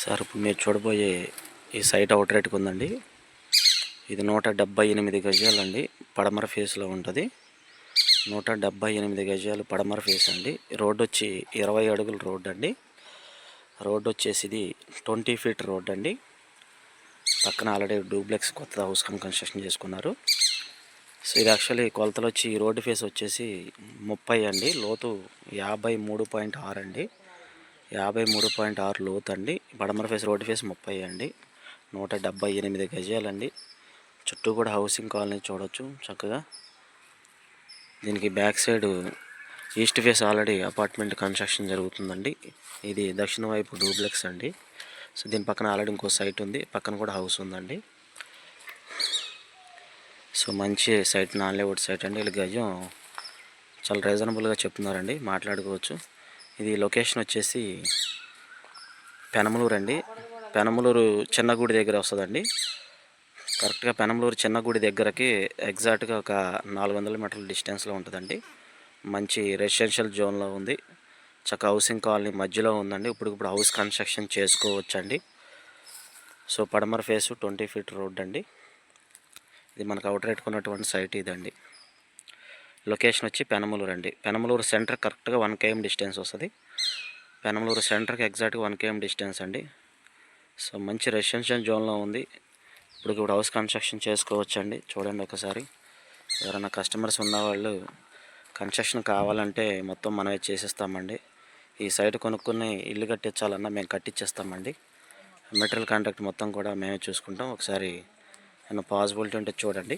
Sir ఇప్పుడు మీరు చూడబోయే ఈ సైట్ అవుట్ రేట్కి ఉందండి. ఇది 178 గజాలండి. పడమర ఫేస్లో ఉంటుంది. 178 గజాలు పడమర ఫేస్ అండి. రోడ్డు వచ్చి 20 అడుగుల రోడ్డు అండి. రోడ్డు వచ్చేసి ఇది 20 ఫీట్ రోడ్ అండి. పక్కన ఆల్రెడీ డూప్లెక్స్ కొత్త హౌస్ కన్స్ట్రక్షన్ చేసుకున్నారు. సో ఇది యాక్చువల్లీ కొలతలు వచ్చి ఈ రోడ్డు ఫేస్ వచ్చేసి 30 అండి. లోతు 53.6 అండి. 53.6 లోతు అండి. పడమర ఫేస్ రోడ్డు ఫేస్ 30 అండి. 178 గజాలండి. చుట్టూ కూడా హౌసింగ్ కాలనీ చూడవచ్చు చక్కగా. దీనికి back side east face already apartment construction జరుగుతుందండి. ఇది దక్షిణ వైపు డూప్లెక్స్ అండి. సో దీని పక్కన ఆల్రెడీ ఇంకో సైట్ ఉంది, పక్కన కూడా హౌస్ ఉందండి. సో మంచి సైట్, నాన్ లేఅవుట్ సైట్ అండి. వీళ్ళ గజం చాలా రీజనబుల్గా చెప్తున్నారండి, మాట్లాడుకోవచ్చు. ఇది లొకేషన్ వచ్చేసి పెనమలూరు అండి. పెనమలూరు చిన్న గుడి దగ్గర వస్తుందండి. కరెక్ట్గా పెనమలూరు చిన్న గుడి దగ్గరకి ఎగ్జాక్ట్గా ఒక 400 మీటర్ల డిస్టెన్స్లో ఉంటుందండి. మంచి రెసిడెన్షియల్ జోన్లో ఉంది. చక్క హౌసింగ్ కాలనీ మధ్యలో ఉందండి. ఇప్పుడు హౌస్ కన్స్ట్రక్షన్ చేసుకోవచ్చండి. సో పడమర ఫేసు 20 ఫీట్ రోడ్ అండి. ఇది మనకు అవుట్ రేట్ కొన్నటువంటి సైట్ ఇదండి. లొకేషన్ వచ్చి పెనమలూరు అండి. పెనమలూరు సెంటర్ కరెక్ట్గా 1 km డిస్టెన్స్ వస్తుంది. పెనమలూరు సెంటర్కి ఎగ్జాక్ట్గా 1 km డిస్టెన్స్ అండి. సో మంచి రెసిడెన్షియల్ జోన్లో ఉంది. ఇప్పుడు హౌస్ కన్స్ట్రక్షన్ చేసుకోవచ్చండి. చూడండి ఒకసారి. ఎవరైనా కస్టమర్స్ ఉన్నవాళ్ళు కన్స్ట్రక్షన్ కావాలంటే మొత్తం మనమే చేసిస్తామండి. ఈ సైట్ కొనుక్కుని ఇల్లు కట్టించాలన్నా మేము కట్టించేస్తామండి. మెటీరియల్ కాంట్రాక్ట్ మొత్తం కూడా మేమే చూసుకుంటాం. ఒకసారి ఏమైనా పాసిబిలిటీ ఉంటే చూడండి.